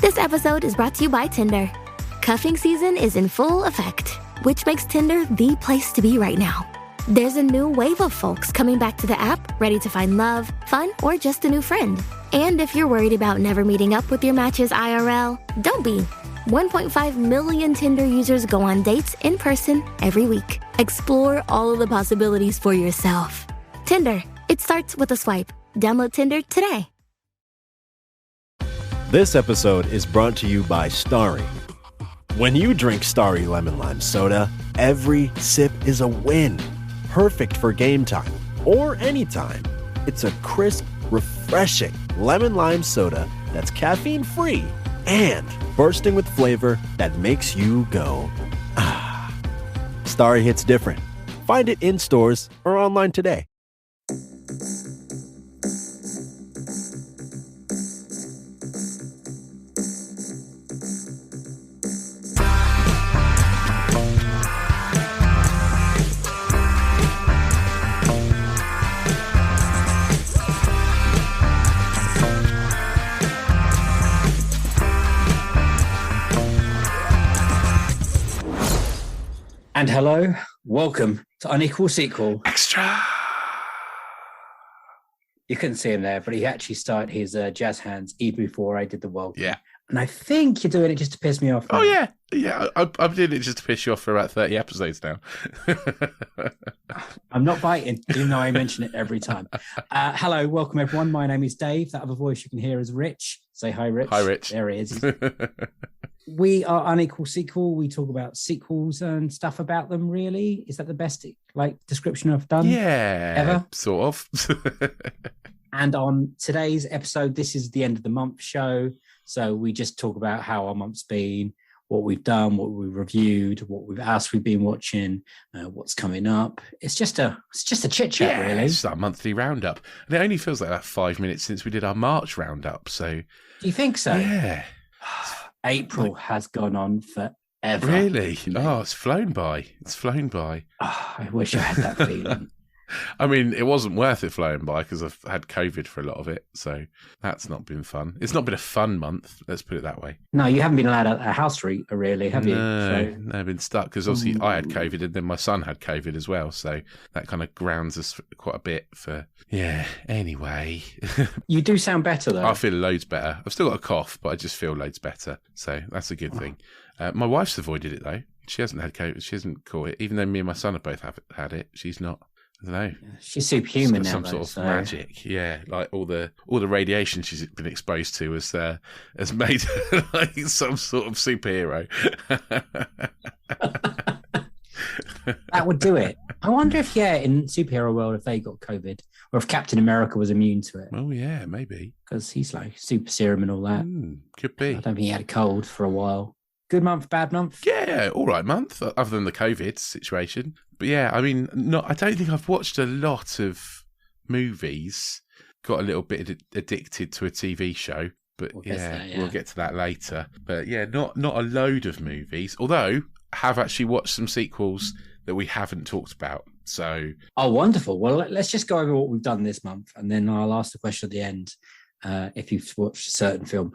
This episode is brought to you by Tinder. Cuffing season is in full effect, which makes Tinder the place to be right now. There's a new wave of folks coming back to the app, ready to find love, fun, or just a new friend. And if you're worried about never meeting up with your matches IRL, don't be. 1.5 million Tinder users go on dates in person every week. Explore all of the possibilities for yourself. Tinder, it starts with a swipe. Download Tinder today. This episode is brought to you by Starry. When you drink Starry Lemon Lime Soda, every sip is a win. Perfect for game time or anytime. It's a crisp, refreshing lemon lime soda that's caffeine-free and bursting with flavor that makes you go, ah. Starry hits different. Find it in stores or online today. And hello, welcome to Unequal Sequel. Extra! You couldn't see him there, but he actually started his jazz hands even before I did the welcome. Yeah. And I think you're doing it just to piss me off. Oh, yeah. Yeah, I'm doing it just to piss you off for about 30 episodes now. I'm not biting, even though I mention it every time. Hello, welcome everyone. My name is Dave. That other voice you can hear is Rich. Say hi, Rich. Hi, Rich. There he is. We are Unequal Sequel. We talk about sequels and stuff about them, really. Is that the best description I've done? Yeah. Ever? Sort of. And on today's episode, this is the end of the month show. So we just talk about how our month's been, what we've done, what we reviewed, what we've been watching, what's coming up. It's just a chit chat, really. It's our monthly roundup. And it only feels like that 5 minutes since we did our March roundup. So do you think so? Yeah. April has gone on forever. Really? Oh, it's flown by. It's flown by. Oh, I wish I had that feeling. I mean, it wasn't worth it flowing by because I've had COVID for a lot of it. So that's not been fun. It's not been a fun month. Let's put it that way. No, you haven't been allowed out of the house really, have you? No, I've been stuck because obviously I had COVID and then my son had COVID as well. So that kind of grounds us quite a bit for, yeah, anyway. You do sound better though. I feel loads better. I've still got a cough, but I just feel loads better. So that's a good thing. My wife's avoided it though. She hasn't had COVID. She hasn't caught it. Even though me and my son have both had it, she's not. I don't know. She's superhuman now. Some sort of magic, yeah. Like all the radiation she's been exposed to has made her like some sort of superhero. That would do it. I wonder if, in superhero world, if they got COVID or if Captain America was immune to it. Oh yeah, maybe because he's like super serum and all that. Could be. I don't think he had a cold for a while. Good month, bad month? Yeah, all right month, other than the COVID situation. But yeah, I mean, I don't think I've watched a lot of movies. Got a little bit addicted to a TV show, but we'll get to that later. But yeah, not a load of movies. Although I have actually watched some sequels that we haven't talked about. So, wonderful. Well, let's just go over what we've done this month, and then I'll ask the question at the end. If you've watched a certain film.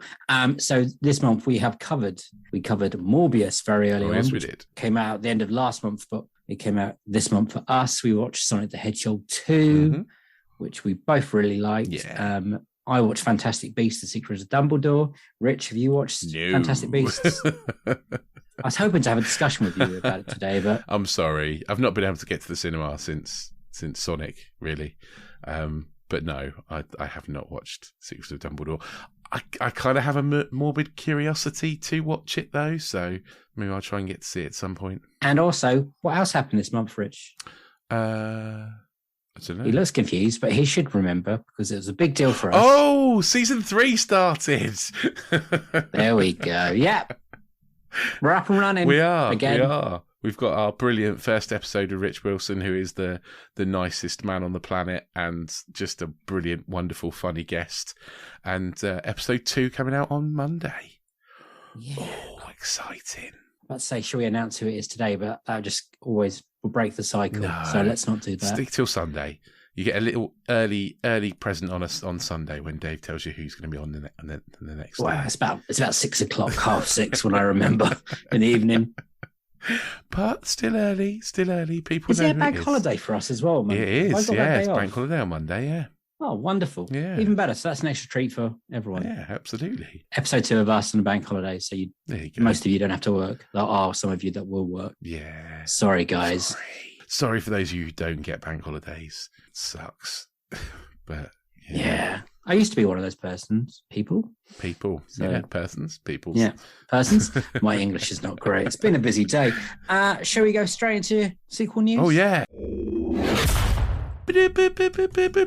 So this month we covered Morbius very early on. Yes, we did. Came out at the end of last month, but it came out this month for us. We watched Sonic the Hedgehog 2, which we both really liked. Yeah. I watched Fantastic Beasts: The Secrets of Dumbledore. Rich, have you watched Fantastic Beasts? I was hoping to have a discussion with you about it today, but I'm sorry. I've not been able to get to the cinema since Sonic, really. But no, I have not watched Secrets of Dumbledore. I kind of have a morbid curiosity to watch it, though, so maybe I'll try and get to see it at some point. And also, what else happened this month, Rich? I don't know. He looks confused, but he should remember because it was a big deal for us. Oh, season 3 started! There we go. Yeah. We're up and running. We are. Again. We are. We've got our brilliant first episode of Rich Wilson, who is the nicest man on the planet and just a brilliant, wonderful, funny guest. And episode 2 coming out on Monday. Yeah. Oh, exciting. Let's say, shall we announce who it is today? But that just always will break the cycle. No. So let's not do that. Stick till Sunday. You get a little early present on Sunday when Dave tells you who's going to be on the next. Wow, day. it's about 6:00, 6:30 when I remember in the evening. But still early. People Is know it a who bank it is. holiday for us as well, man? It is, It's bank holiday on Monday, yeah. Oh, wonderful. Yeah. Even better. So that's an extra treat for everyone. Yeah, absolutely. Episode 2 of us on a bank holiday. So There you go. most of you don't have to work. There are some of you that will work. Yeah. Sorry, guys. Sorry for those of you who don't get bank holidays. It sucks. But yeah. I used to be one of those people. So, persons. Yeah, persons. My English is not great. It's been a busy day. Shall we go straight into sequel news? Oh, yeah.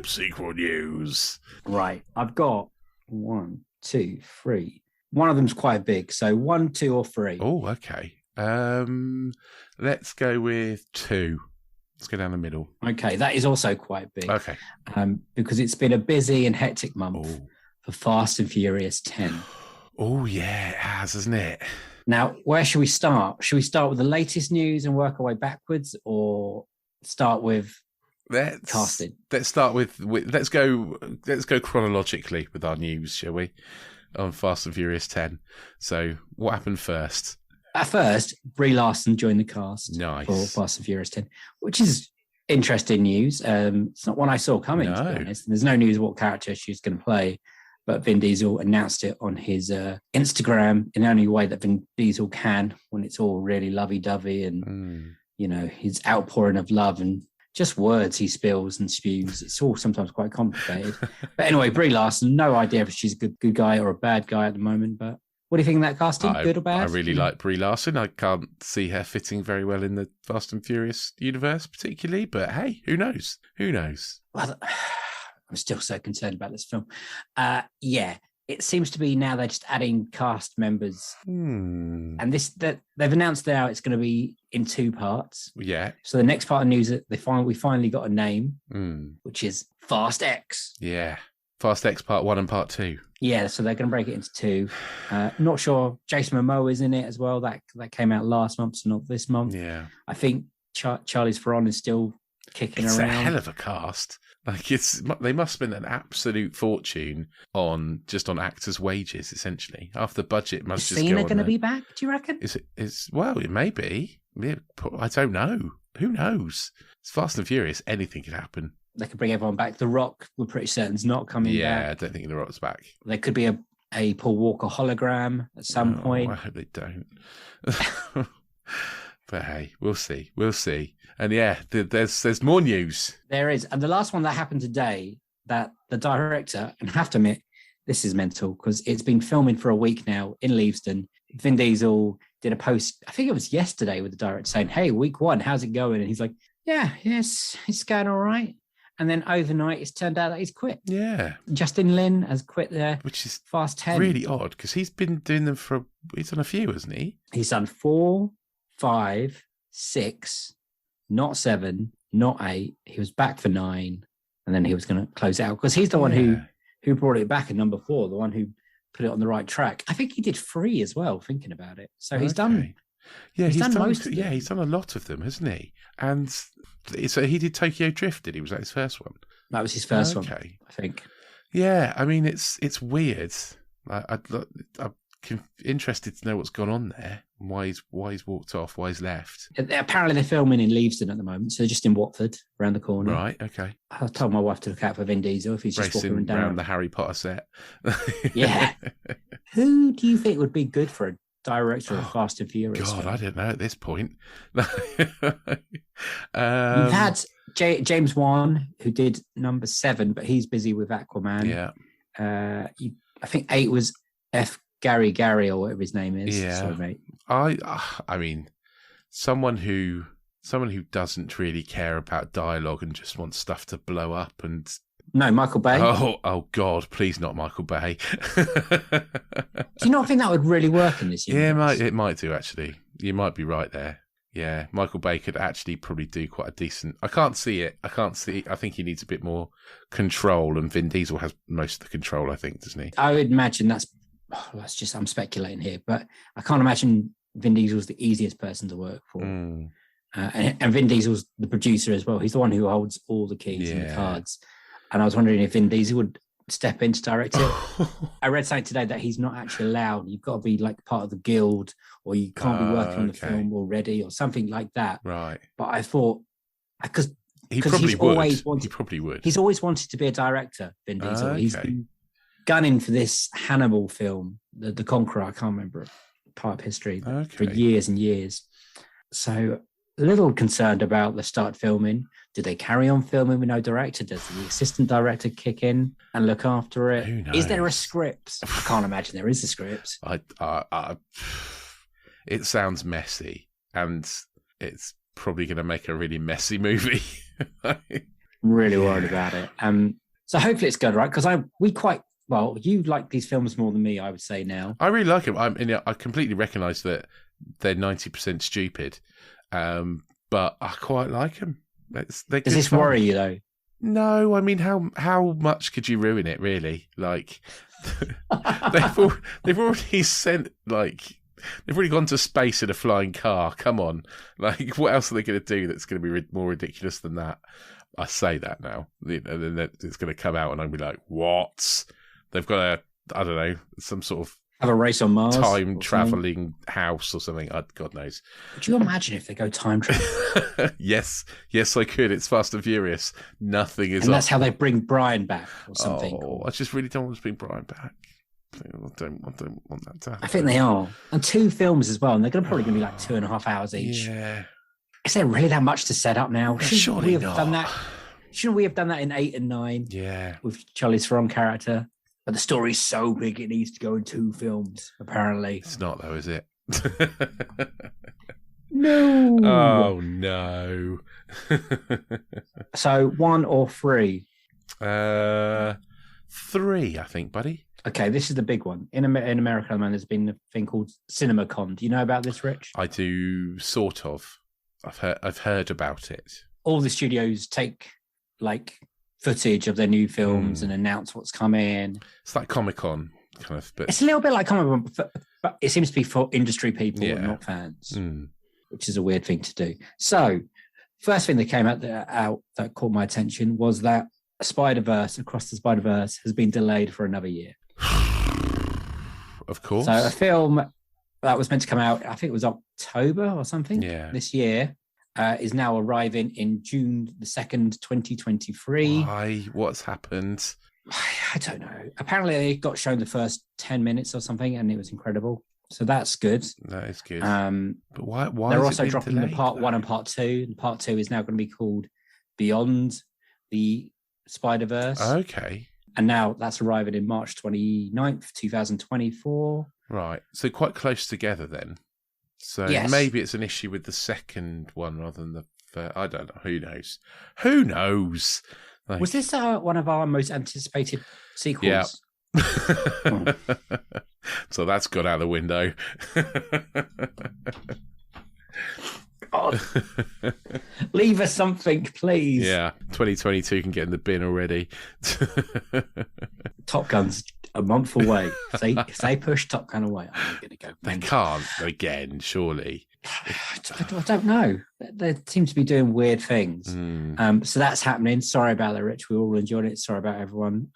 Sequel news. Right. I've got 1, 2, 3. One of them's quite big. So 1, 2, or 3. Oh, okay. Let's go with 2. Let's go down the middle. Okay, that is also quite big. Okay. Because it's been a busy and hectic month for Fast and Furious 10. Oh, yeah, it has, hasn't it? Now, where should we start? Should we start with the latest news and work our way backwards, or start with casting? Let's start with let's go chronologically with our news, shall we? On Fast and Furious 10. So, what happened first? At first, Brie Larson joined the cast for Fast and Furious 10, which is interesting news. It's not one I saw coming, to be honest. There's no news what character she's going to play, but Vin Diesel announced it on his Instagram in the only way that Vin Diesel can, when it's all really lovey-dovey and, his outpouring of love and just words he spills and spews. It's all sometimes quite complicated. But anyway, Brie Larson, no idea if she's a good guy or a bad guy at the moment, but what do you think of that casting? Good or bad? I really like Brie Larson. I can't see her fitting very well in the Fast and Furious universe particularly, but hey, who knows? Well, I'm still so concerned about this film. It seems to be now they're just adding cast members. And that they've announced now it's going to be in 2 parts. Yeah. So the next part of news that we finally got a name, which is Fast X. Yeah. Fast X Part 1 and Part 2. Yeah, so they're going to break it into 2. Not sure. Jason Momoa is in it as well. That came out last month, so not this month. Yeah. I think Charlize Theron is still kicking around. It's a hell of a cast. Like they must spend an absolute fortune on actors' wages. Essentially, half the budget must just go on. Is Cena going to be back? Do you reckon? Well, it may be. I don't know. Who knows? It's Fast and Furious. Anything could happen. They could bring everyone back. The Rock, we're pretty certain, is not coming back. Yeah, I don't think The Rock's back. There could be a Paul Walker hologram at some point. I hope they don't. But hey, we'll see. And yeah, there's more news. There is. And the last one that happened today, that the director, and I have to admit, this is mental because it's been filming for a week now in Leavesden. Vin Diesel did a post, I think it was yesterday, with the director saying, "Hey, week 1, how's it going?" And he's like, "Yes, it's going all right." And then overnight, it's turned out that he's quit. Yeah. Justin Lin has quit there. Which is Fast 10. Really odd because he's been doing them he's done a few, hasn't he? He's done 4, 5, 6, not 7, not 8. He was back for 9, and then he was going to close it out because he's the one who brought it back in number 4, the one who put it on the right track. I think he did 3 as well, thinking about it. So he's done. Yeah, he's done most. Yeah, he's done a lot of them, hasn't he? And so he did Tokyo Drift. Did he? Was that his first one? That was his first one. I think. Yeah, I mean it's weird. I'm interested to know what's gone on there. Why he's walked off. Why he's left. Apparently they're filming in Leavesden at the moment, so they're just in Watford, around the corner. Right. Okay. I told my wife to look out for Vin Diesel if he's just walking down around the Harry Potter set. Yeah. Who do you think would be good for a director of Fast and Furious? God, I don't know at this point. You've had James Wan, who did number 7, but he's busy with Aquaman. Yeah. I think 8 was F. Gary or whatever his name is. Yeah. Sorry, mate. I mean, someone who doesn't really care about dialogue and just wants stuff to blow up and. No, Michael Bay. Oh God! Please, not Michael Bay. Do you not think that would really work in this universe? Yeah, it might do actually. You might be right there. Yeah, Michael Bay could actually probably do quite a decent. I can't see it. I think he needs a bit more control, and Vin Diesel has most of the control. I think, doesn't he? I would imagine that's I'm speculating here, but I can't imagine Vin Diesel's the easiest person to work for. And Vin Diesel's the producer as well. He's the one who holds all the keys and the cards. And I was wondering if Vin Diesel would step in to direct it. I read something today that he's not actually allowed. You've got to be like part of the guild, or you can't be working on the film already, or something like that. Right. But I thought, because he probably would. He's always wanted to be a director, Vin Diesel. Okay. He's been gunning for this Hannibal film, the Conqueror. I can't remember part of history for years and years. So a little concerned about the start filming. Do they carry on filming with no director? Does the assistant director kick in and look after it? Who knows? Is there a script? I can't imagine there is a script. It sounds messy, and it's probably going to make a really messy movie. Really worried about it. So hopefully it's good, right? Because you like these films more than me, I would say now. I really like them. I completely recognise that they're 90% stupid, but I quite like them. Does this worry you though? No, I mean, how much could you ruin it, really? Like, they've already sent, like, they've already gone to space in a flying car. Come on, like, what else are they going to do that's going to be more ridiculous than that? I say that now, and then it's going to come out, and I'll be like, what? They've got I don't know, some sort of have a race on Mars, time traveling house or something. God knows. Could you imagine if they go time travel? Yes, I could. It's Fast and Furious. Nothing is. And that's how they bring Brian back or something. Oh, I just really don't want to bring Brian back. I don't want that to happen. I think they are. And 2 films as well, and they're probably going to be like 2.5 hours each. Yeah. Is there really that much to set up now? Surely we have not. done that? Shouldn't we have done that in 8 and 9? Yeah. With Charlize Theron character. But the story's so big it needs to go in 2 films, apparently. It's not, though, is it? No. Oh, no. So 1 or 3? 3, I think, buddy. Okay, this is the big one. In America, man, there's been a thing called CinemaCon. Do you know about this, Rich? I do, sort of. I've heard about it. All the studios take, like, footage of their new films and announce what's coming. It's like Comic-Con, kind of. But it's a little bit like Comic-Con, but it seems to be for industry people and not fans, which is a weird thing to do. So, first thing that came out that caught my attention was that Spider-Verse, Across the Spider-Verse, has been delayed for another year. Of course. So, a film that was meant to come out, I think it was October or something this year, is now arriving in June the 2nd, 2023. Why? What's happened? I don't know. Apparently, they got shown the first 10 minutes or something, and it was incredible. So that's good. That is good. But why they're also dropping the part 1 and part 2. And part 2 is now going to be called Beyond the Spider-Verse. Okay. And now that's arriving in March 29th, 2024. Right. So quite close together then. So maybe it's an issue with the second one rather than the first. I don't know. Who knows? Who knows? Like, was this one of our most anticipated sequels? Yeah. So that's gone out the window. God. Leave us something, please. Yeah. 2022 can get in the bin already. Top Gun's a month away. If they push Top Gun away, I'm going to go. They can't again, surely. I don't know. They seem to be doing weird things. So that's happening. Sorry about that, Rich. We all enjoyed it. Sorry about everyone.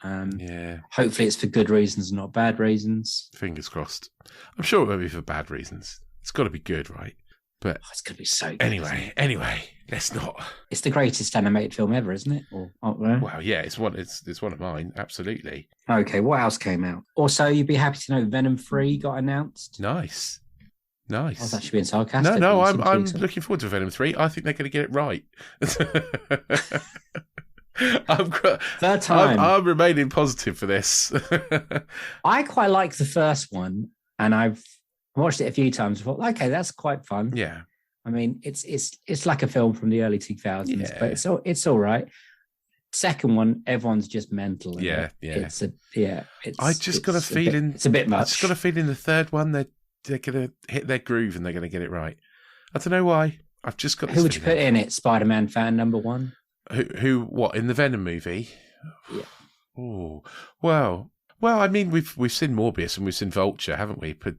Hopefully it's for good reasons, not bad reasons. Fingers crossed. I'm sure it won't be for bad reasons. It's got to be good, right? But it's going to be so good. Anyway, let's not. It's the greatest animated film ever, isn't it? Well, yeah, it's one of mine, absolutely. Okay, what else came out? Also, you'd be happy to know Venom 3 got announced. Nice. I was actually being sarcastic. No, I'm looking forward to Venom 3. I think they're going to get it right. Third time. I'm remaining positive for this. I quite like the first one, and I've watched it a few times. Thought, okay, that's quite fun. Yeah. I mean, it's like a film from the early 2000s, but it's all right. Second one, everyone's just mental. Yeah. It's I just got a feeling it's a bit much. I just got a feeling the third one they're going to hit their groove and they're going to get it right. I don't know why. I've just got. Who would you put in it? Spider-Man fan number 1. Who? What in the Venom movie? Yeah. Oh well. I mean, we've seen Morbius and we've seen Vulture, haven't we? But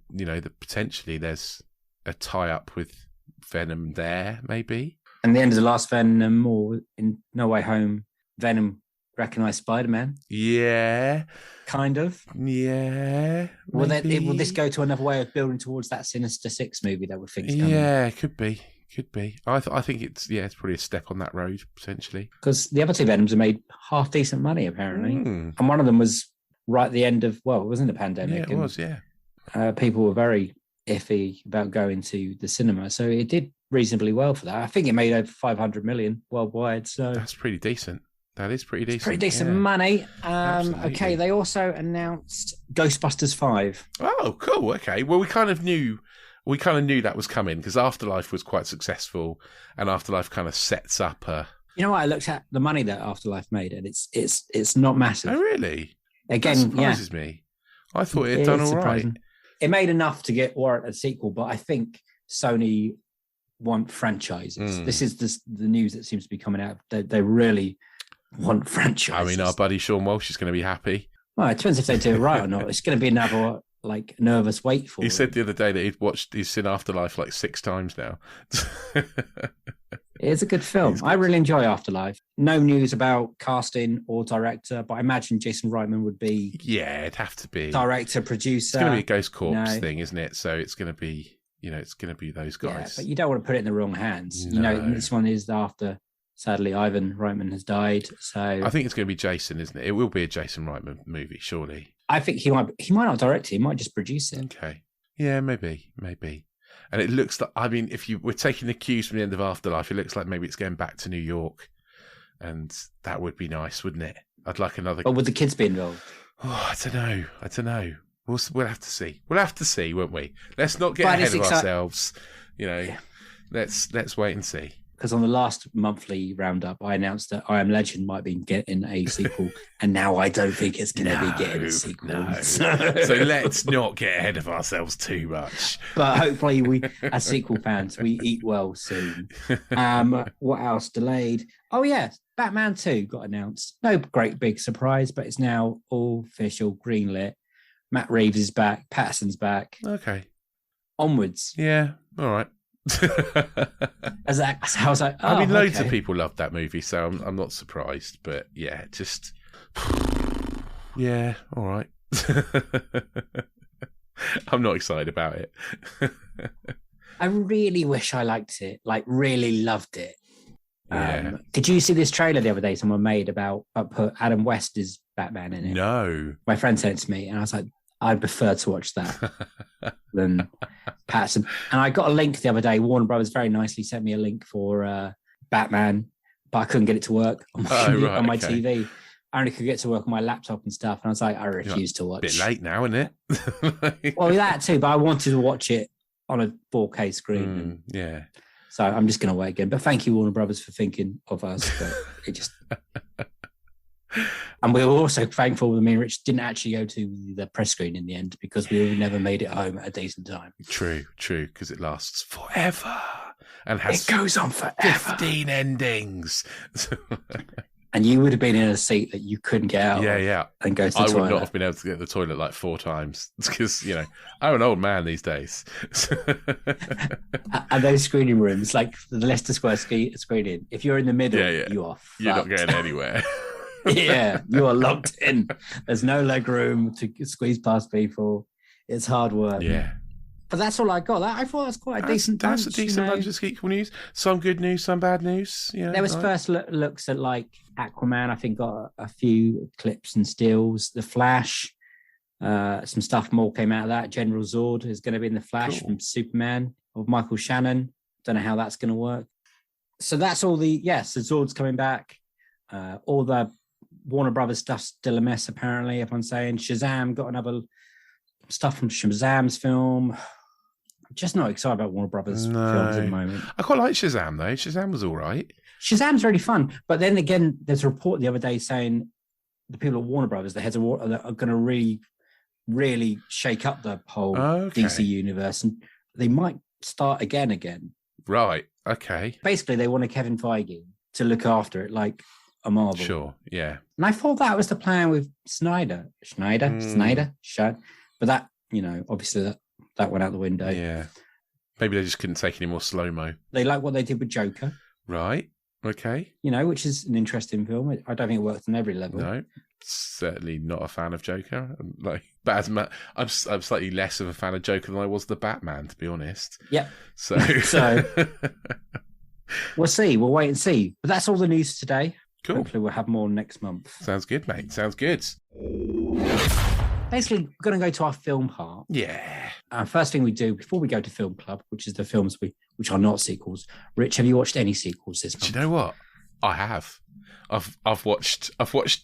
potentially there's a tie-up with Venom there, maybe. And the end of the last Venom, or in No Way Home, Venom recognized Spider-Man. Yeah. Kind of. Yeah. Will this go to another way of building towards that Sinister Six movie that we think's coming? Yeah, could be. I think it's probably a step on that road, potentially. Because the other two Venoms have made half decent money, apparently. And one of them was right at the end of, well, it was in the pandemic. Yeah, it was, yeah. People were very iffy about going to the cinema. So it did reasonably well for that. I think it made over 500 million worldwide. So that's pretty decent. That is pretty decent. It's pretty decent money. Okay, they also announced Ghostbusters 5. Oh, cool. Okay. Well, we kind of knew that was coming because Afterlife was quite successful, and Afterlife kind of sets up a. You know what? I looked at the money that Afterlife made, and it's not massive. Oh, really? Again, that surprises me. I thought it had done all right. It made enough to warrant a sequel, but I think Sony want franchises. This is the news that seems to be coming out. They really want franchises. I mean, our buddy Sean Walsh is going to be happy. Well, it depends if they do it right or not. It's going to be another nervous wait for. He said the other day that he's seen Afterlife like 6 times now. It's a good film. I really enjoy Afterlife. No news about casting or director, but I imagine Jason Reitman would be. Yeah, it'd have to be director, producer. It's going to be a Ghost Corpse thing, isn't it? So it's going to be, it's going to be those guys. Yeah, but you don't want to put it in the wrong hands. No. This one is after. Sadly, Ivan Reitman has died. So I think it's going to be Jason, isn't it? It will be a Jason Reitman movie, surely. I think he might not direct it. He might just produce it. Okay. Yeah, maybe. And it looks like, I mean, if we're taking the cues from the end of Afterlife, it looks like maybe it's going back to New York. And that would be nice, wouldn't it? I'd like another. But would the kids be involved? Oh, I don't know. We'll have to see. We'll have to see, won't we? Let's not get ahead of ourselves. Let's wait and see. Because on the last monthly roundup, I announced that I Am Legend might be getting a sequel, and now I don't think it's going to be getting a sequel. No. So let's not get ahead of ourselves too much. But hopefully, we, as sequel fans, we eat well soon. What else delayed? Oh yeah, Batman 2 got announced. No great big surprise, but it's now all official, greenlit. Matt Reeves is back. Patterson's back. Okay. Onwards. Yeah. All right. I was like, I mean, loads of people loved that movie, so I'm not surprised. But yeah, just yeah, all right. I'm not excited about it. I really wish I liked it, really loved it. Yeah. Did you see this trailer the other day someone made about put Adam West as Batman in it? No. My friend sent it to me, and I was like, I'd prefer to watch that than Patterson. And I got a link the other day. Warner Brothers very nicely sent me a link for Batman, but I couldn't get it to work on my TV. I only could get to work on my laptop and stuff. And I was like, I refuse to watch. A bit late now, isn't it? Well, that too, but I wanted to watch it on a 4K screen. Yeah. So I'm just going to wait again. But thank you, Warner Brothers, for thinking of us. But it just... And we were also thankful that me and Rich didn't actually go to the press screen in the end because we never made it home at a decent time. True, because it lasts forever and it goes on forever. 15 endings. And you would have been in a seat that you couldn't get out. Yeah. And go to the toilet. I would not have been able to get to the toilet like 4 times because I'm an old man these days. And those screening rooms, like the Leicester Square screening, if you're in the middle, you are fucked. You're not getting anywhere. Yeah, you are locked in. There's no leg room to squeeze past people. It's hard work. Yeah. But that's all I got. I thought it was quite a decent bunch. That's a decent bunch of sequel news. Some good news, some bad news. There was first looks at Aquaman. I think got a few clips and stills. The Flash. Some stuff more came out of that. General Zord is going to be in The Flash from Superman of Michael Shannon. Don't know how that's going to work. So that's all so Zord's coming back. All the Warner Brothers stuff's still a mess, apparently. Everyone's saying Shazam got another stuff from Shazam's film. I'm just not excited about Warner Brothers films at the moment. I quite like Shazam, though. Shazam was all right. Shazam's really fun. But then again, there's a report the other day saying the people at Warner Brothers, the heads of Warner, are going to really, really shake up the whole DC universe. And they might start again. Right. Okay. Basically, they wanted Kevin Feige to look after it like a Marvel. Sure, yeah. And I thought that was the plan with Snyder. But that, obviously that went out the window. Yeah. Maybe they just couldn't take any more slow-mo. They like what they did with Joker. Right. Okay. You know, which is an interesting film. I don't think it worked on every level. No, certainly not a fan of Joker. I'm slightly less of a fan of Joker than I was the Batman, to be honest. Yep. So we'll see. We'll wait and see. But that's all the news today. Cool. Hopefully we'll have more next month. Sounds good, mate. Sounds good. Basically, we're going to go to our film part. Yeah. First thing we do before we go to Film Club, which is the films which are not sequels. Rich, have you watched any sequels this month? Do you know what? I have. I've watched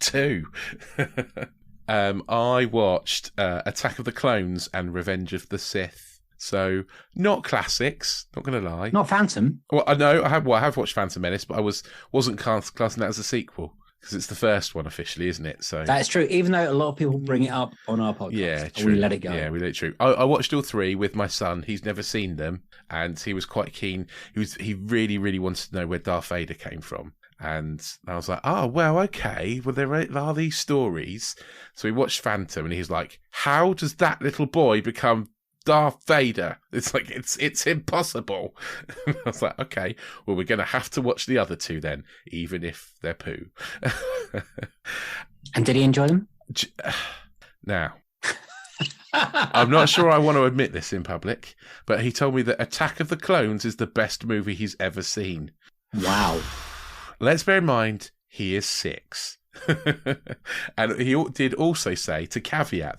2. I watched Attack of the Clones and Revenge of the Sith. So not classics. Not going to lie. Not Phantom. Well, I know I have watched Phantom Menace, but I wasn't classing that as a sequel. Because it's the first one officially, isn't it? So that's true. Even though a lot of people bring it up on our podcast, yeah, true. We let it go. Yeah, we let it true. I watched all 3 with my son. He's never seen them, and he was quite keen. He really, really wanted to know where Darth Vader came from, and I was like, oh well, okay. Well, there are these stories. So we watched Phantom, and he's like, how does that little boy become Darth Vader? It's like it's impossible. I was like, okay, well, we're gonna have to watch the other 2 then, even if they're poo. And did he enjoy them? Now, I'm not sure I want to admit this in public, but he told me that Attack of the Clones is the best movie he's ever seen. Wow. Let's bear in mind he is 6. And he did also say, to caveat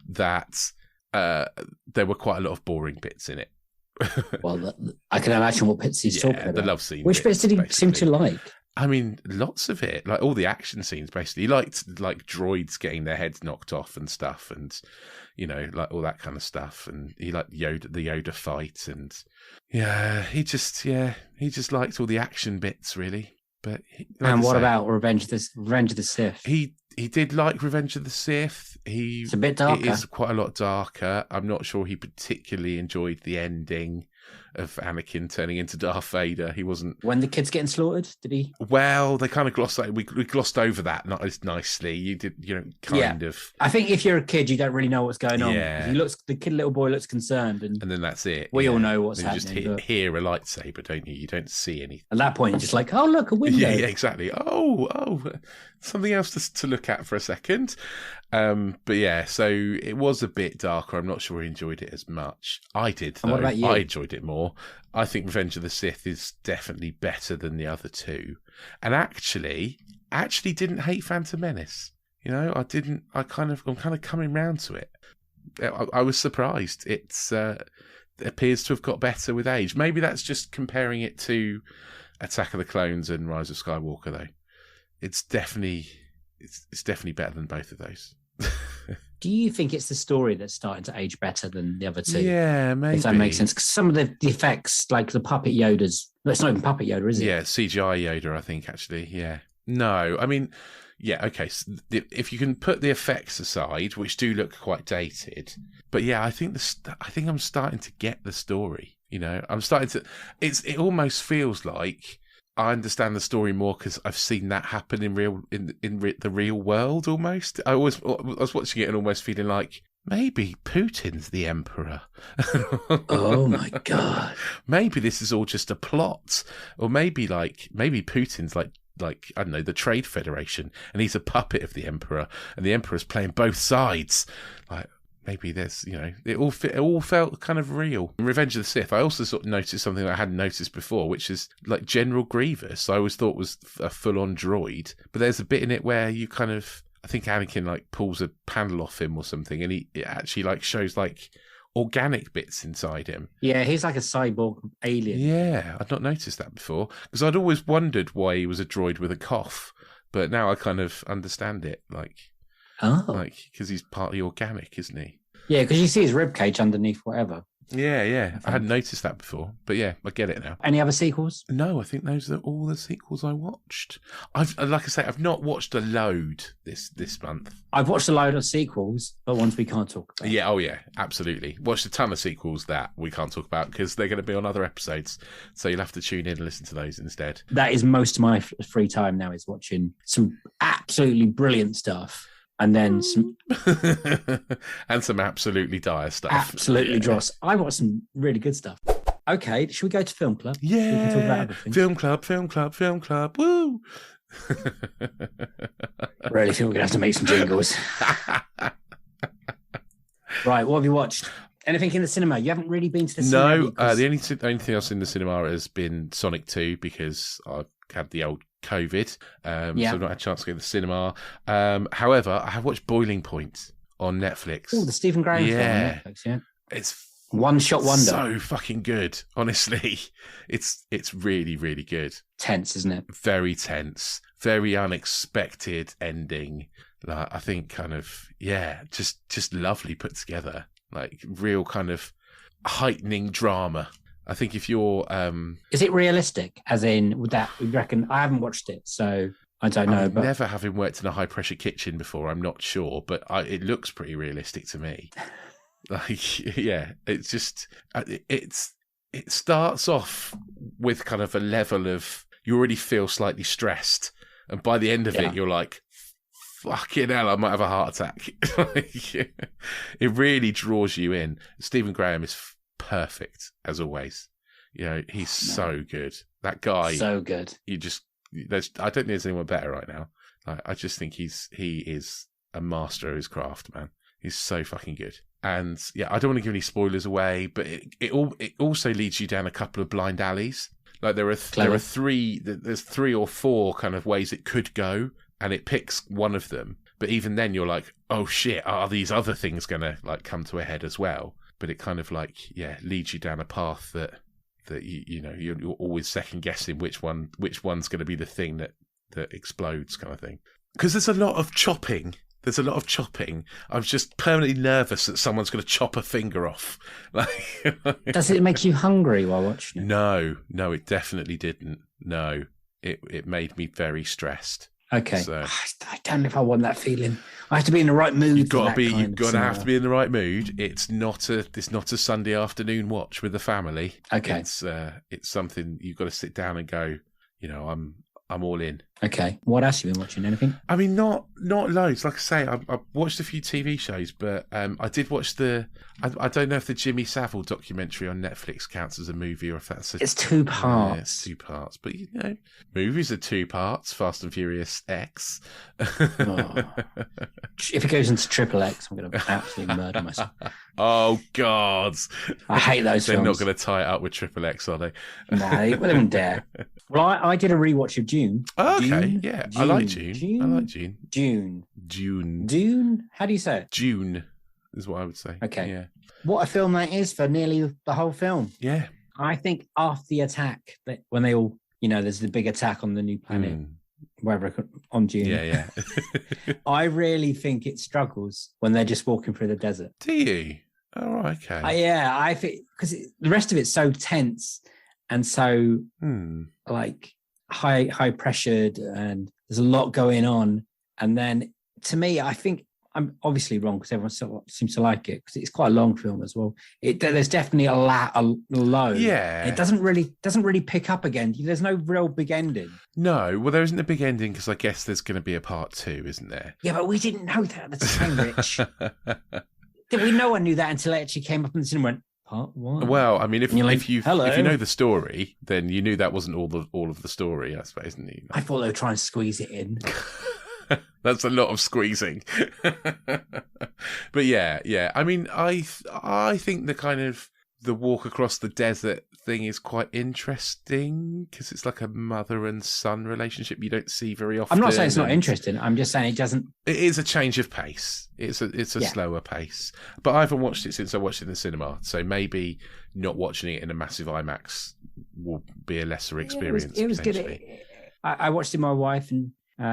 that there were quite a lot of boring bits in it. Well, I can imagine what bits he's talking about. The love scene. Which bits did he seem to like? I mean, lots of it. Like all the action scenes, basically. He liked like droids getting their heads knocked off and stuff, and you know, like all that kind of stuff. And he liked the Yoda fight, and he just liked all the action bits, really. But and what about Revenge of the Sith? He did like Revenge of the Sith. It's a bit darker. It is quite a lot darker. I'm not sure he particularly enjoyed the ending of Anakin turning into Darth Vader. He wasn't. When the kid's getting slaughtered, did he? Well, they kind of glossed over. We glossed over that not as nicely. You did, kind of. I think if you're a kid, you don't really know what's going on. Yeah. The little boy looks concerned, and then that's it. We all know what's happening. You just hear a lightsaber, don't you? You don't see anything. At that point, you're just like, oh look, a window. Yeah, exactly. Oh, something else to look at for a second. But yeah, so it was a bit darker. I'm not sure he enjoyed it as much. I did, though. And what about you? I enjoyed it more. I think Revenge of the Sith is definitely better than the other 2. And actually didn't hate Phantom Menace. I'm kind of coming round to it. I was surprised. It appears to have got better with age. Maybe that's just comparing it to Attack of the Clones and Rise of Skywalker, though. It's definitely better than both of those. Do you think it's the story that's starting to age better than the other 2? Yeah, maybe. If that makes sense. Because some of the effects, like the puppet Yodas, it's not even puppet Yoda, is it? Yeah, CGI Yoda, I think, actually. Yeah. No, I mean, yeah, okay. So if you can put the effects aside, which do look quite dated, but yeah, I think I'm starting to get the story. I'm starting to. It almost feels like I understand the story more because I've seen that happen in the real world. Almost, I was watching it and almost feeling like maybe Putin's the emperor. Oh my god! Maybe this is all just a plot, or maybe Putin's like I don't know, the Trade Federation, and he's a puppet of the emperor, and the emperor's playing both sides. Like maybe there's, it all felt kind of real. In Revenge of the Sith, I also sort of noticed something that I hadn't noticed before, which is like General Grievous. I always thought was a full-on droid, but there's a bit in it where you kind of, I think Anakin like pulls a panel off him or something, and it actually like shows like organic bits inside him. Yeah, he's like a cyborg alien. Yeah, I'd not noticed that before because I'd always wondered why he was a droid with a cough, but now I kind of understand it. Because he's partly organic, isn't he? Yeah, because you see his ribcage underneath whatever. Yeah. I hadn't noticed that before, but yeah, I get it now. Any other sequels? No, I think those are all the sequels I watched. I've not watched a load this month. I've watched a load of sequels, but ones we can't talk about. Yeah, absolutely. Watched a ton of sequels that we can't talk about because they're going to be on other episodes, so you'll have to tune in and listen to those instead. That is most of my free time now, is watching some absolutely brilliant stuff. And then some and some absolutely dire stuff. Absolutely dross. I watched some really good stuff. Okay, should we go to Film Club? Yeah, we can talk about other things. Film Club, woo! Really think we're going to have to make some jingles. Right, what have you watched? Anything in the cinema? You haven't really been to the cinema? No, the only thing else in the cinema has been Sonic 2 because I've had the old COVID, so I've not had a chance to go to the cinema. However, I have watched Boiling Point on Netflix. Oh, the Stephen Graham film on Netflix, yeah. It's one-shot wonder. So fucking good, honestly. It's really, really good. Tense, isn't it? Very tense. Very unexpected ending. Like, I think just lovely put together. Like real kind of heightening drama. I think if you're... Is it realistic? As in, would you reckon... I haven't watched it, so I don't know. But never having worked in a high-pressure kitchen before, I'm not sure, but it looks pretty realistic to me. Like, yeah, it's just... It starts off with kind of a level of... You already feel slightly stressed, and by the end of it, you're like... Fucking hell, I might have a heart attack. It really draws you in. Stephen Graham is perfect, as always. You know, he's so good. That guy. So good. I don't think there's anyone better right now. I just think he is a master of his craft, man. He's so fucking good. And yeah, I don't want to give any spoilers away, but it also leads you down a couple of blind alleys. Like there's 3 or 4 kind of ways it could go. And it picks one of them, but even then you're like, "Oh shit! Are these other things gonna like come to a head as well?" But it kind of like leads you down a path that you're always second guessing which one's going to be the thing that explodes, kind of thing. Because there's a lot of chopping. I'm just permanently nervous that someone's going to chop a finger off. Like, does it make you hungry while watching it? No, it definitely didn't. No, it made me very stressed. Okay, so, I don't know if I want that feeling. I have to be in the right mood. You've got to have to be in the right mood. It's not a Sunday afternoon watch with the family. Okay, it's something you've got to sit down and go. You know, I'm all in. Okay, what else have you been watching? Anything? I mean, not loads. Like I say, I've watched a few TV shows, but I did watch I don't know if the Jimmy Savile documentary on Netflix counts as a movie or if that's it's 2 parts. Yeah, it's 2 parts, but you know, movies are 2 parts. Fast and Furious X. If it goes into Triple X, I'm going to absolutely murder myself. Oh God, I hate those They're films. not going to tie it up with Triple X, are they? No, they wouldn't dare. Well, I did a rewatch of Dune. Oh, okay, Dune? yeah, Dune. I like Dune. I like Dune. Dune? How do you say it? Dune is what I would say. Okay. Yeah. What a film that is for nearly the whole film. Yeah. I think after the attack, when they all, there's the big attack on the new planet, wherever on Dune. Yeah. I really think it struggles when they're just walking through the desert. Do you? Oh, okay. I think because the rest of it's so tense and so like high pressured, and there's a lot going on. And then to me, I think I'm obviously wrong because everyone seems to like it because it's quite a long film as well. There's definitely a low. Yeah. It doesn't really pick up again. There's no real big ending. No, well, there isn't a big ending because I guess there's going to be a part 2, isn't there? Yeah, but we didn't know that at the time, Rich. No one knew that until it actually came up in the cinema and went, part 1. Well, I mean, if you know the story, then you knew that wasn't all of the story, I suppose, isn't it? I thought they were trying to squeeze it in. That's a lot of squeezing. But yeah. I mean, I think the kind of the walk across the desert thing is quite interesting because it's like a mother and son relationship you don't see very often. I'm not saying it's not interesting. I'm just saying it doesn't. It is a change of pace. It's a slower pace. But I haven't watched it since I watched it in the cinema, so maybe not watching it in a massive IMAX will be a lesser experience. It was good. I watched it with my wife, and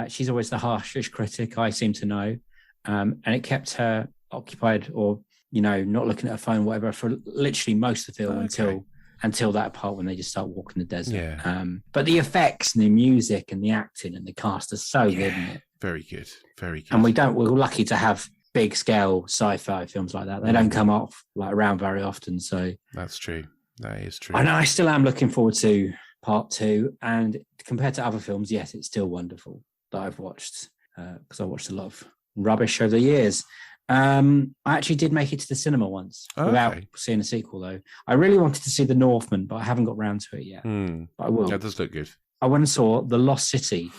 she's always the harshest critic, I seem to know, and it kept her occupied or not looking at her phone, whatever, for literally most of the film until that part when they just start walking the desert. Yeah. But the effects and the music and the acting and the cast are so good, isn't it? Very good. Very good. And we're lucky to have big scale sci-fi films like that. They don't come off around very often. So that's true. That is true. And I still am looking forward to part 2. And compared to other films, yes, it's still wonderful that I've watched because I watched a lot of rubbish over the years. I actually did make it to the cinema once without seeing a sequel, though. I really wanted to see The Northman, but I haven't got round to it yet. But I will. That does look good. I went and saw The Lost City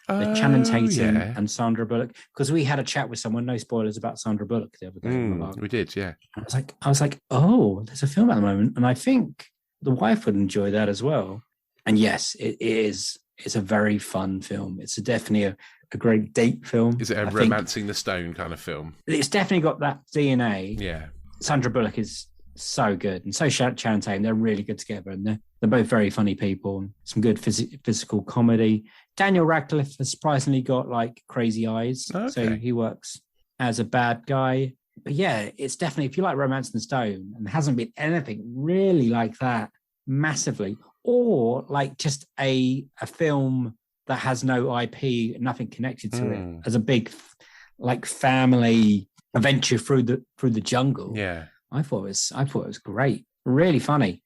with Channing Tatum and Sandra Bullock, because we had a chat with someone, no spoilers, about Sandra Bullock the other day. We did, yeah. I was like, oh, there's a film at the moment, and I think the wife would enjoy that as well. And yes, it is. It's a very fun film. It's definitely a great date film. Is it a romancing the stone kind of film? It's definitely got that DNA. Yeah. Sandra Bullock is so good, and so Channing Tatum. They're really good together, and they're both very funny people. Some good physical comedy. Daniel Radcliffe has surprisingly got like crazy eyes, so he works as a bad guy. But yeah, it's definitely, if you like Romancing the Stone, and there hasn't been anything really like that massively, or like just a film that has no IP, nothing connected to it, as a big like family adventure through the jungle. Yeah, I thought it was great, really funny.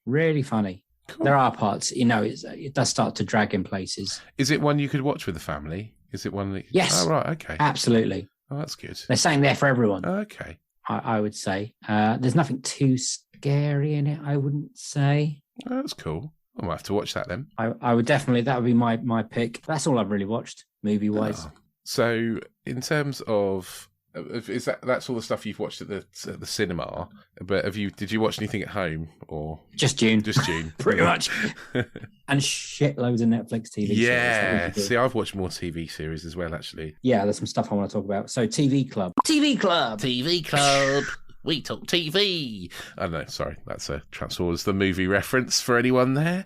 Cool. There are parts, it does start to drag in places. Is it one you could watch with the family? Is it one that... Yes. Oh, right, okay. Absolutely. Oh, that's good. They're saying there for everyone. Okay. I would say. There's nothing too scary in it, I wouldn't say. Oh, that's cool. I might have to watch that then. I would definitely, that would be my pick. That's all I've really watched, movie-wise. Oh. So, in terms of... Is that's all the stuff you've watched at the cinema? But did you watch anything at home or just June? Just June, pretty much. And shitloads of Netflix TV series. Yeah, see, I've watched more TV series as well, actually. Yeah, there's some stuff I want to talk about. So, TV Club. We talk TV. Oh no, sorry, that's a Transformers the movie reference for anyone there.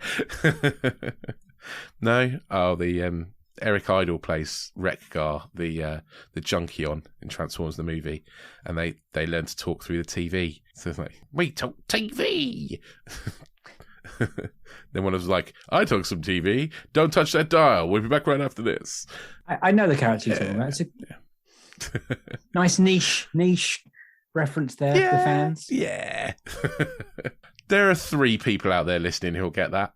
No, the Eric Idle plays Wreck-Gar, the junkie in Transformers the movie, and they learn to talk through the TV. So it's like, we talk TV. Then one of them's like, I talk some TV. Don't touch that dial. We'll be back right after this. I know the character you're talking about. It's a nice niche reference there for the fans. Yeah. There are 3 people out there listening who'll get that.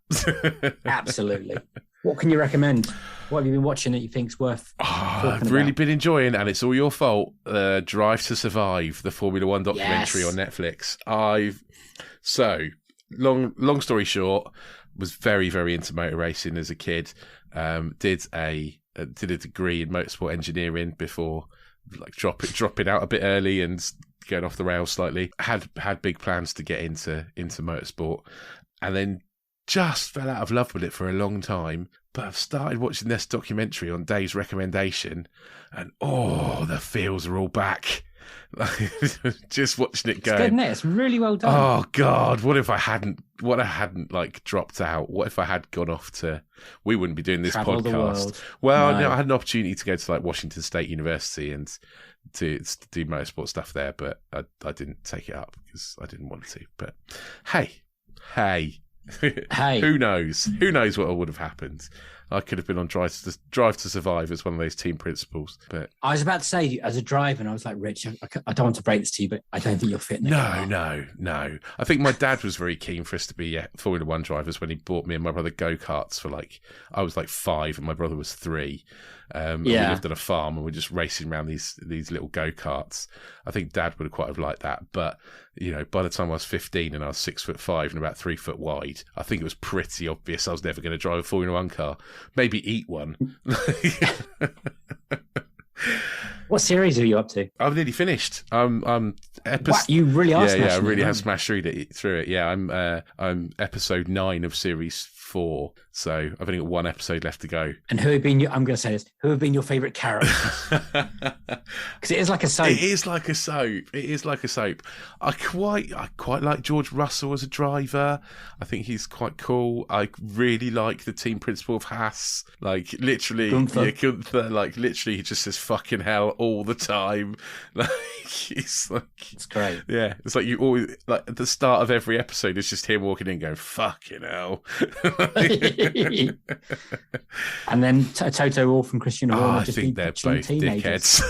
Absolutely. What can you recommend? What have you been watching that you think's worth I've really been enjoying, and it's all your fault, Drive to Survive, the Formula One documentary on Netflix. Long story short, was very, very into motor racing as a kid. Did a degree in motorsport engineering before like dropping out a bit early and going off the rails slightly. Had big plans to get into motorsport, and then just fell out of love with it for a long time. But I've started watching this documentary on Dave's recommendation, and the feels are all back. Just watching it go. It's good, isn't it? It's really well done. Oh God, what if I hadn't like dropped out? What if I had gone off to? We wouldn't be doing this Travel podcast. Well, no, I had an opportunity to go to like Washington State University and to do motorsport stuff there, but I didn't take it up because I didn't want to. But hey. Who knows? Who knows what would have happened? I could have been on Drive to Survive as one of those team principals. But I was about to say, as a driver, and I was like, Rich, I don't want to break this to you, but I don't think you're fit. No. I think my dad was very keen for us to be Formula One drivers when he bought me and my brother go-karts for I was like 5 and my brother was 3. We lived on a farm and we're just racing around these little go-karts. I think Dad would have quite have liked that, but by the time I was 15 and I was 6'5" and about 3 foot wide, I think it was pretty obvious I was never going to drive a Formula One car. Maybe eat one. What series are you up to? I've nearly finished. I'm you really are? Yeah, I really have smashed through it. Yeah, I'm episode 9 of series 4, so I've only got 1 episode left to go. And who have been I'm going to say this. Who have been your favourite characters? Because it is like a soap. It is like a soap. I quite like George Russell as a driver. I think he's quite cool. I really like the team principal of Haas. Like literally, Gunther. Like literally, he just says "fucking hell" all the time. Like he's like, it's great. Yeah, it's like you always like at the start of every episode, it's just him walking in going "fucking hell." And then Toto Wolff and Christian Horner. I think they're both dickheads.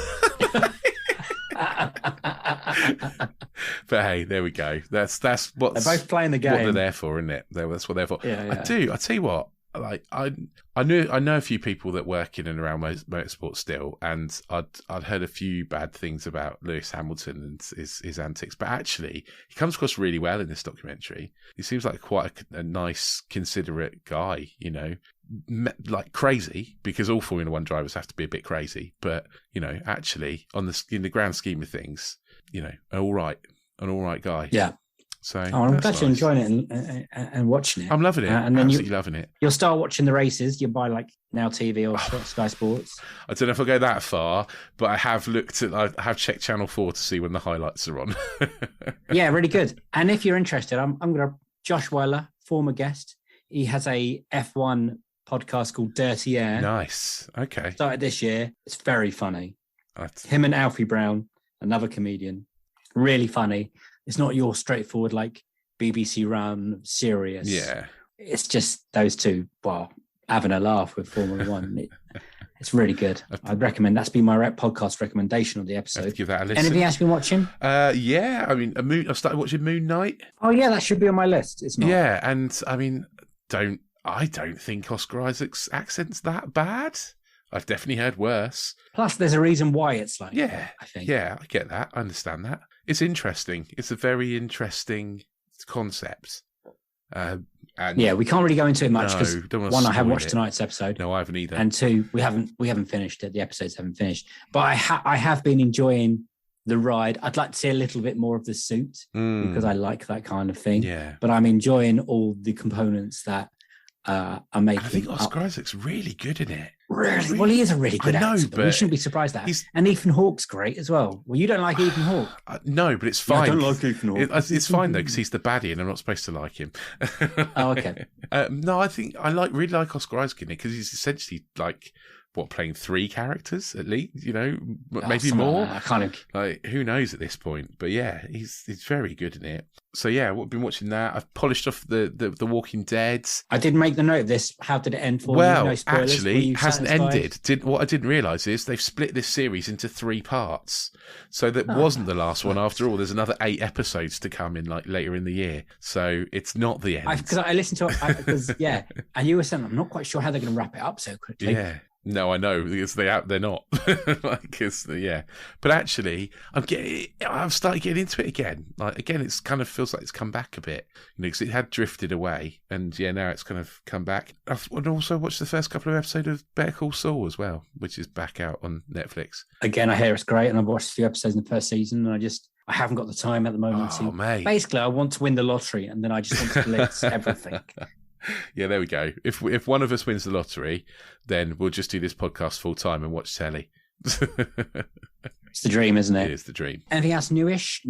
But hey, there we go. That's what they're both playing the game. What they're there for, isn't it? That's what they're for. Yeah. I tell you what. like I know a few people that work in and around motorsport still, and I'd heard a few bad things about Lewis Hamilton and his antics, but actually he comes across really well in this documentary. He seems like quite a nice, considerate guy, you know, like crazy, because all Formula One drivers have to be a bit crazy, but you know, actually in the grand scheme of things, you know, an all right guy. Yeah. So I'm glad you're enjoying it and watching it. I'm loving it. And then absolutely loving it. You'll start watching the races. You'll buy like Now TV or Sky Sports. I don't know if I'll go that far, but I have checked Channel 4 to see when the highlights are on. Yeah, really good. And if you're interested, I'm going to Josh Weiler, former guest. He has a F1 podcast called Dirty Air. Nice. Okay. Started this year. It's very funny. Him and Alfie Brown, another comedian. Really funny. It's not your straightforward, like, BBC run, serious. Yeah. It's just those two, well, having a laugh with Formula One. It's really good. I'd recommend. That's been my podcast recommendation of the episode. Give that a listen. Anything else you've been watching? Yeah. I mean, I started watching Moon Knight. Oh, yeah, that should be on my list. It's not. Yeah, and, I mean, I don't think Oscar Isaac's accent's that bad. I've definitely heard worse. Plus, there's a reason why it's like that, I think. Yeah, I get that. I understand that. It's interesting. It's a very interesting concept. And yeah, we can't really go into it much because one, I haven't watched tonight's episode. No, I haven't either. And two, we haven't finished it. The episodes haven't finished. But I have been enjoying the ride. I'd like to see a little bit more of the suit because I like that kind of thing. Yeah. But I'm enjoying all the components that are making. I think Oscar Isaac's really good in it. Really? Well, he is a really good actor, but we shouldn't be surprised at that. And Ethan Hawke's great as well. Well, you don't like Ethan Hawke? No, but it's fine. I don't like Ethan Hawke. It's fine, though, because he's the baddie and I'm not supposed to like him. Oh, okay. No, I think I really like Oscar Isaac in it because he's essentially like, playing 3 characters at least, you know, maybe more. Like, who knows at this point? But yeah, he's very good in it. So yeah, I've been watching that. I've polished off the Walking Dead. I did make the note of this. How did it end for you? Well, actually, it hasn't ended. What I didn't realise is they've split this series into 3 parts. So that wasn't the last one after all. There's another 8 episodes to come in like later in the year. So it's not the end. Because I listened to it, yeah, and you were saying, I'm not quite sure how they're going to wrap it up so quickly. Yeah. No, I know because they're not. Yeah. But actually, I've started getting into it again. Like again, it's kind of feels like it's come back a bit, you know, because it had drifted away, and yeah, now it's kind of come back. I've also watched the first couple of episodes of Better Call Saul as well, which is back out on Netflix. Again, I hear it's great, and I've watched a few episodes in the first season, and I haven't got the time at the moment. Oh, mate. Basically, I want to win the lottery, and then I just want to blitz everything. Yeah, there we go. If one of us wins the lottery, then we'll just do this podcast full time and watch telly. It's the dream, isn't it? It is the dream. Anything else newish?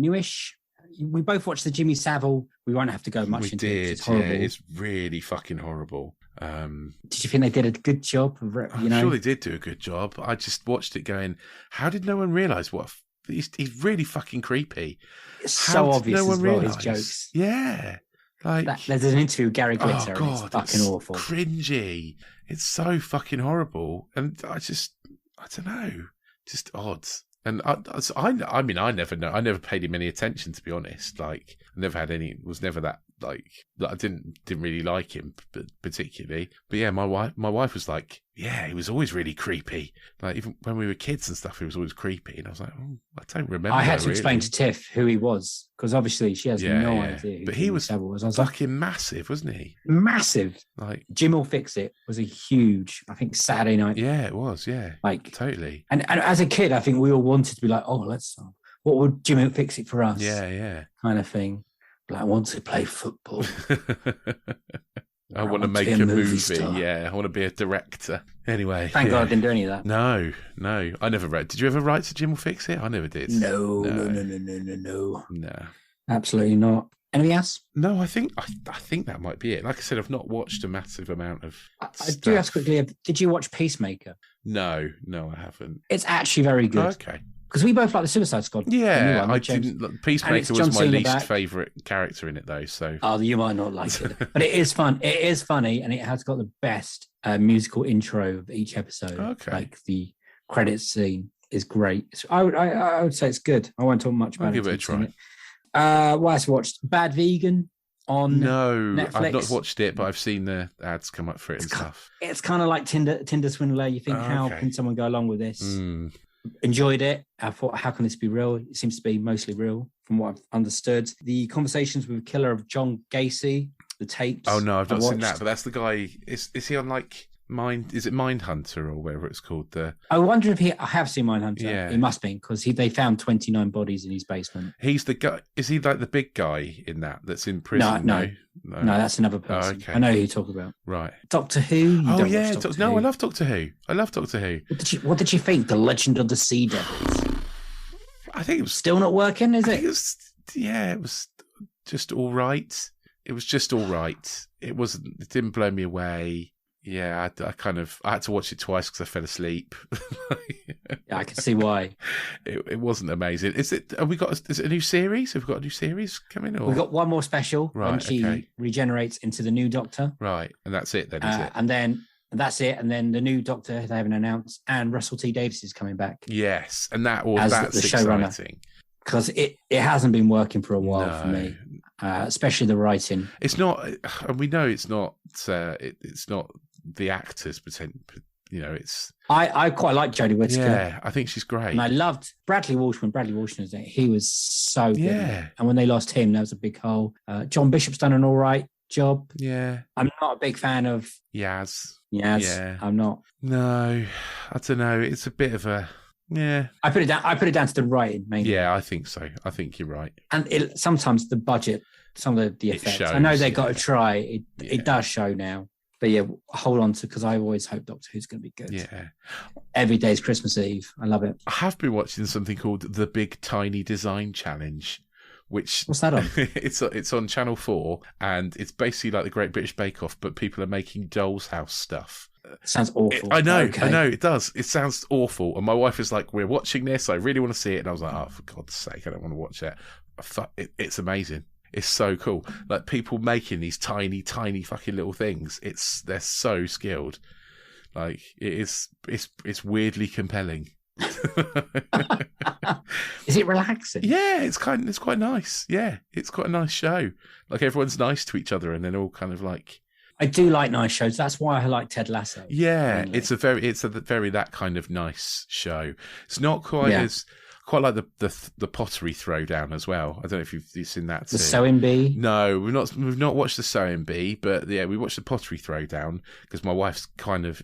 We both watched the Jimmy Savile. We won't have to go much into it. It's horrible. Yeah, it's really fucking horrible. Did you think they did a good job? I'm sure they did do a good job. I just watched it going, how did no one realise what... He's really fucking creepy. It's so obvious as well, his jokes. Yeah. Like, there's an interview with Gary Glitter, and it's fucking awful. Cringy. It's so fucking horrible. And I don't know, just odd. And I mean, I never know. I never paid him any attention, to be honest. Like, I never had any. Was never that like. I didn't really like him particularly. But yeah, my wife was like, yeah, he was always really creepy. Like even when we were kids and stuff, he was always creepy. And I was like, I don't remember. I had to explain to Tiff who he was because obviously she has no idea. But he was fucking massive, wasn't he? Massive. Like Jim Will Fix It was a huge, I think, Saturday night. Yeah, it was. Yeah, like totally. And as a kid, I think we all wanted to be like, what would Jim Will Fix It for us? Yeah, kind of thing. Like, I want to play football. I want to make a movie. Yeah, I want to be a director. Anyway. Thank God I didn't do any of that. No. I never read. Did you ever write to Jim Will Fix It? I never did. No. No. Absolutely not. Anything else? No, I think that might be it. Like I said, I've not watched a massive amount of I do ask quickly, did you watch Peacemaker? No, I haven't. It's actually very good. Okay. Because we both like the Suicide Squad. Yeah, I didn't. Peacemaker was my least favourite character in it, though. So, you might not like it, but it is fun. It is funny, and it has got the best musical intro of each episode. Okay, like the credits scene is great. I would say it's good. I won't talk much about it. I'll give it a try. What else I watched? Bad Vegan on No, Netflix. I've not watched it, but I've seen the ads come up for it and stuff. It's kind of like Tinder Swindler. You think, how can someone go along with this? Enjoyed it. I thought, how can this be real? It seems to be mostly real from what I've understood. The conversations with the killer of John Gacy, the tapes. Oh no, I've not seen that, but that's the guy. Is he on like Is it Mindhunter or whatever it's called? I wonder if I have seen Mindhunter. Yeah. He must be, because they found 29 bodies in his basement. He's the guy. Is he like the big guy in that's in prison? No, that's another person. Oh, okay. I know who you talk about. Right. Doctor Who? Oh yeah, I love Doctor Who. What did you think? The Legend of the Sea Devils. I think it was still not working, is it? It was just all right. It was just all right. It didn't blow me away. Yeah, I had to watch it twice because I fell asleep. Yeah, I can see why. It wasn't amazing. Is it a new series? Have we got a new series coming? Or? We've got one more special when she regenerates into the new Doctor. Right, and that's it then, is it? And then that's it. And then the new Doctor they haven't announced, and Russell T Davies is coming back. Yes, and that's the showrunner. Because it hasn't been working for a while for me, especially the writing. It's not, and we know it's not. It's not the actors pretend. It's. I quite like Jodie Whittaker. Yeah, I think she's great. And I loved Bradley Walsh when Bradley Walsh was there. He was so good. Yeah. And when they lost him, that was a big hole. John Bishop's done an all right job. Yeah. I'm not a big fan of Yaz. Yeah. I'm not. No, I don't know. It's a bit of a. Yeah, I put it down to the writing mainly. Yeah, I think so. I think you're right. And sometimes the budget, some of the effects. Shows, I know they got to try. It does show now. But yeah, hold on to, because I always hope Doctor Who's going to be good. Yeah. Every day's Christmas Eve. I love it. I have been watching something called The Big Tiny Design Challenge. What's that on? It's on Channel 4, and it's basically like the Great British Bake Off, but people are making doll's house stuff. Sounds awful. I know, it does. It sounds awful. And my wife is like, we're watching this, I really want to see it. And I was like, oh, for God's sake, I don't want to watch it. It's amazing. It's so cool. Like, people making these tiny, tiny fucking little things. They're so skilled. Like, it's weirdly compelling. Is it relaxing? Yeah, it's quite nice. Yeah, it's quite a nice show. Like, everyone's nice to each other, and then all kind of like. I do like nice shows. That's why I like Ted Lasso. Yeah, mainly. It's a very that kind of nice show. It's not quite as quite like the pottery throwdown as well. I don't know if you've seen that too. The Sewing Bee. No, we've not watched the Sewing Bee, but yeah, we watched the pottery throwdown because my wife's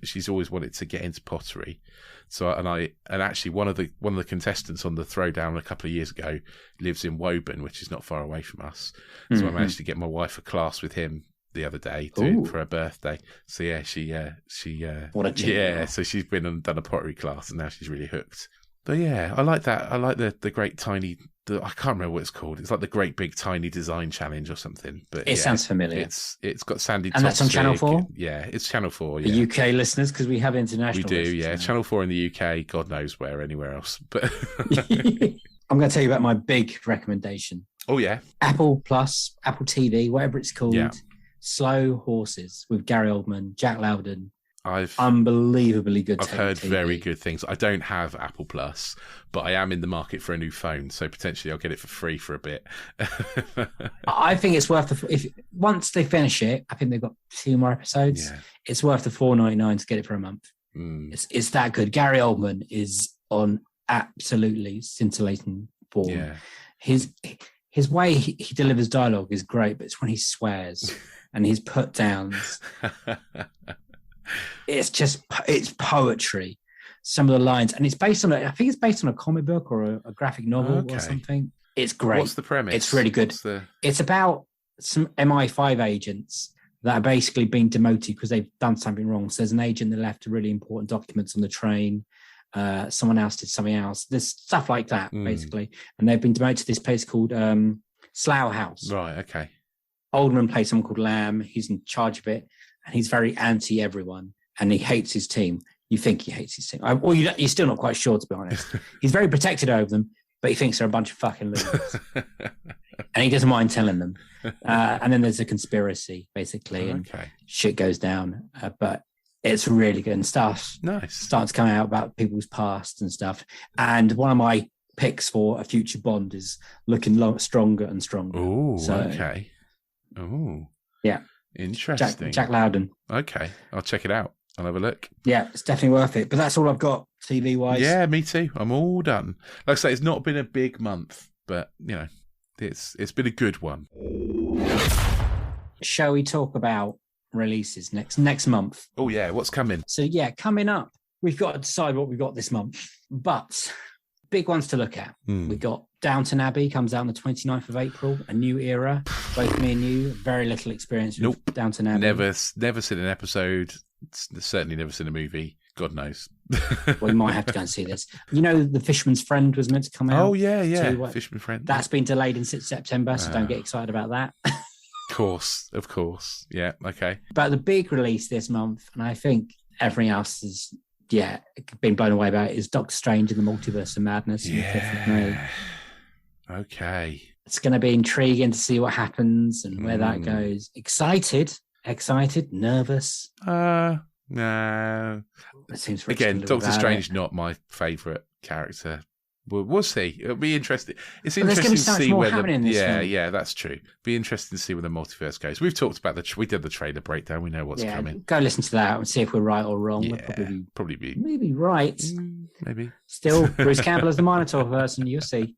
she's always wanted to get into pottery. So and actually one of the contestants on the throwdown a couple of years ago lives in Woburn, which is not far away from us. So I managed to get my wife a class with him the other day for her birthday. So yeah, she what a cheat. Yeah, so she's been and done a pottery class, and now she's really hooked. But yeah, I like that. I like the great tiny. I can't remember what it's called. It's like the Great Big Tiny Design Challenge or something. But it sounds familiar. It's got Sandy. And that's on Channel 4. Yeah, it's Channel 4. Yeah. The UK listeners, because we have international. We do. Yeah, now. Channel 4 in the UK. God knows where anywhere else. But I'm going to tell you about my big recommendation. Oh yeah, Apple Plus, Apple TV, whatever it's called. Yeah. Slow Horses with Gary Oldman, Jack Lowden. Unbelievably good. I've heard TV. Very good things. I don't have Apple Plus, but I am in the market for a new phone, so potentially I'll get it for free for a bit. I think it's worth once they finish it. I think they've got 2 more episodes. Yeah. It's worth the $4.99 to get it for a month. It's that good. Gary Oldman is on absolutely scintillating form. Yeah. His way he delivers dialogue is great, but it's when he swears and his put downs. It's poetry. Some of the lines, and it's based on I think it's based on a comic book or a graphic novel or something. It's great. What's the premise? It's really good. It's about some MI5 agents that are basically being demoted because they've done something wrong. So there's an agent that left really important documents on the train. Someone else did something else. There's stuff like that, basically. And they've been demoted to this place called Slough House. Right, okay. Oldman plays someone called Lamb. He's in charge of it. And he's very anti-everyone. And he hates his team. You think he hates his team. You're still not quite sure, to be honest. He's very protected over them, but he thinks they're a bunch of fucking losers. And he doesn't mind telling them. And then there's a conspiracy, basically. And shit goes down. But it's really good and stuff. Nice. Starts coming out about people's past and stuff. And one of my picks for a future Bond is looking stronger and stronger. Oh, okay. Oh, Yeah. interesting. Jack Loudon. Okay, I'll check it out. I'll have a look. Yeah, it's definitely worth it. But that's all I've got TV-wise. Yeah, me too. I'm all done. Like I say, it's not been a big month, but, it's been a good one. Shall we talk about releases next month? Oh, yeah. What's coming? So, yeah, coming up, we've got to decide what we've got this month. But big ones to look at. We've got Downton Abbey comes out on the 29th of April, a new era. Both me and you, very little experience with Downton Abbey. Never seen an episode. Certainly never seen a movie. God knows. We might have to go and see this. The Fisherman's Friend was meant to come out. Oh, yeah. Fisherman's Friend. That's been delayed in September, so don't get excited about that. Of course. Yeah, okay. But the big release this month, and I think everything else is, been blown away about it, is Doctor Strange in the Multiverse of Madness on the 5th of May. Okay. It's going to be intriguing to see what happens and where that goes. Excited, nervous. No. It seems again, Doctor Strange not my favourite character. We'll see. It'll be interesting. It's interesting to see where film. That's true. Be interesting to see where the multiverse goes. We've talked about we did the trailer breakdown. We know what's coming. Go listen to that and see if we're right or wrong. Yeah, we'll probably be maybe right. Maybe Still, Bruce Campbell as the Minotaur person. You'll see.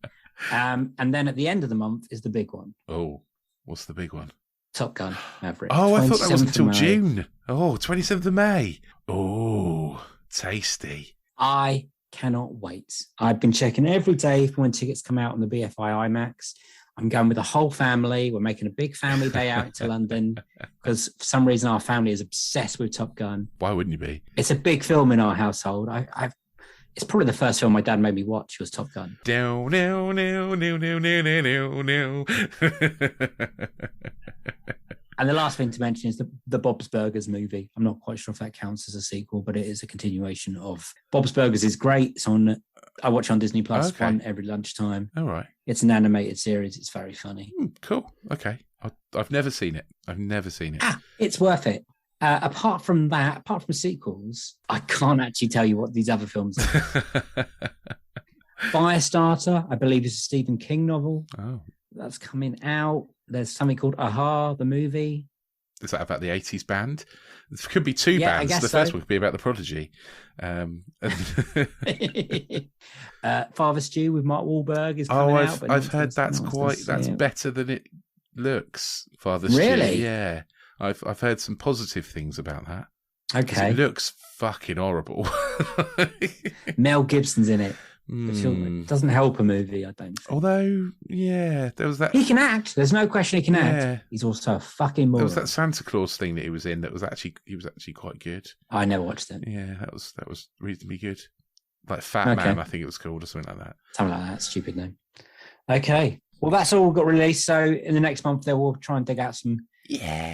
And then at the end of the month is the big one. Oh, what's the big one? Top Gun Maverick. Oh, I thought that was until June. Oh, 27th of May. Oh, tasty. I cannot wait. I've been checking every day for when tickets come out on the BFI IMAX. I'm going with the whole family. We're making a big family day out to London because for some reason our family is obsessed with Top Gun. Why wouldn't you be? It's a big film in our household. It's probably the first film my dad made me watch was Top Gun. And the last thing to mention is the Bob's Burgers movie. I'm not quite sure if that counts as a sequel, but it is a continuation of Bob's Burgers. Is great. It's I watch on Disney Plus one every lunchtime. All right. It's an animated series. It's very funny. Cool. Okay. I've never seen it. It's worth it. Apart from sequels, I can't actually tell you what these other films are. Firestarter, I believe, is a Stephen King novel. Oh. That's coming out. There's something called Aha, the movie. Is that about the 80s band? There could be two bands. The first one could be about the Prodigy. Father Stew with Mark Wahlberg is coming out. I've heard that's better than it looks, Father Stew. Really? Yeah. I've heard some positive things about that. Okay. It looks fucking horrible. Mel Gibson's in it. Which doesn't help a movie, I don't think. Although, there was that. He can act. There's no question he can act. He's also a fucking moron. There was that Santa Claus thing that he was in. He was actually quite good. I never watched it. Yeah, that was reasonably good. Like Fat Man, I think it was called, or something like that. Something like that. Stupid name. Okay. Well, that's all got released. So in the next month, we'll try and dig out some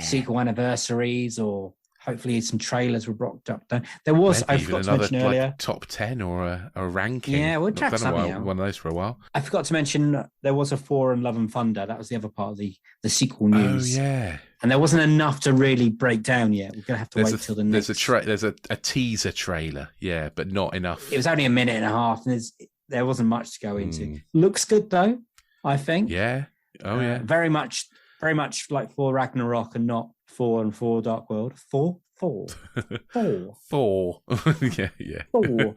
sequel anniversaries or. Hopefully, some trailers were rocked up. There was, I forgot to mention earlier, top 10 or a ranking. Yeah, we'll track something out. One of those for a while. I forgot to mention there was a Thor and Love and Thunder. That was the other part of the sequel news. Oh yeah, and there wasn't enough to really break down yet. We're gonna have to wait till the next. There's a teaser trailer, but not enough. It was only a minute and a half, and there wasn't much to go into. Looks good though, I think. Yeah. Oh yeah. Very much like Thor Ragnarok and not Thor and Thor Dark World. Thor. Yeah. Thor.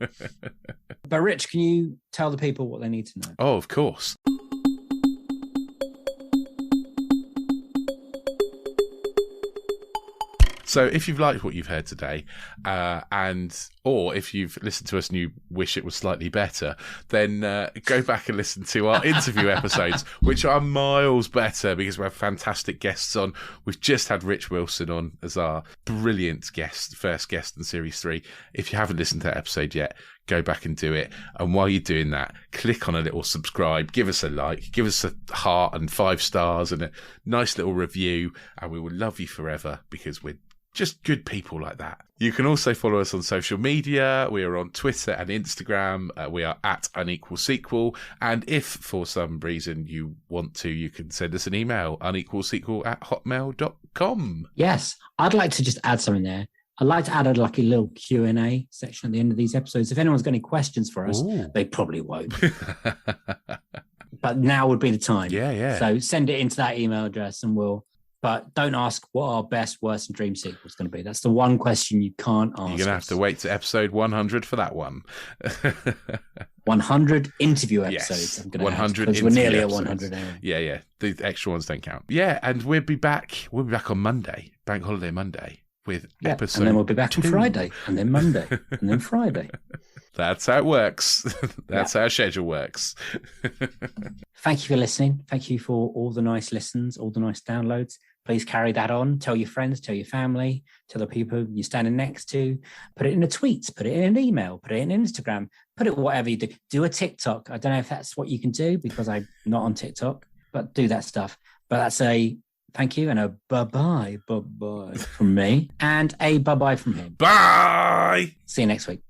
But Rich, can you tell the people what they need to know? Oh, of course. So if you've liked what you've heard today, or if you've listened to us and you wish it was slightly better, then go back and listen to our interview episodes, which are miles better because we have fantastic guests on. We've just had Rich Wilson on as our brilliant first guest in Series 3. If you haven't listened to that episode yet, go back and do it. And while you're doing that, click on a little subscribe, give us a like, give us a heart and 5 stars and a nice little review, and we will love you forever because we're just good people like that. You can also follow us on social media. We are on Twitter and Instagram. We are at Unequal Sequel. And if for some reason you want to, you can send us an email, unequalsequel@hotmail.com. Yes. I'd like to just add something there. I'd like to add a little Q&A section at the end of these episodes. If anyone's got any questions for us, they probably won't. But now would be the time. Yeah. So send it into that email address and we'll But don't ask what our best, worst, and dream sequel is going to be. That's the one question you can't ask. You're going to have to wait to episode 100 for that one. 100 interview episodes. Yes, I'm going to 100 because we're nearly episodes. at 100 now. Yeah. The extra ones don't count. Yeah, and we'll be back. We'll be back on Monday, Bank Holiday Monday, with episode. And then we'll be back 2. on Friday, and then Monday, and then Friday. That's how it works. That's how our schedule works. Thank you for listening. Thank you for all the nice listens, all the nice downloads. Please carry that on. Tell your friends, tell your family, tell the people you're standing next to. Put it in a tweet, put it in an email, put it in Instagram, put it whatever you do. Do a TikTok. I don't know if that's what you can do because I'm not on TikTok, but do that stuff. But that's a thank you and a bye-bye from me and a bye-bye from him. Bye! See you next week.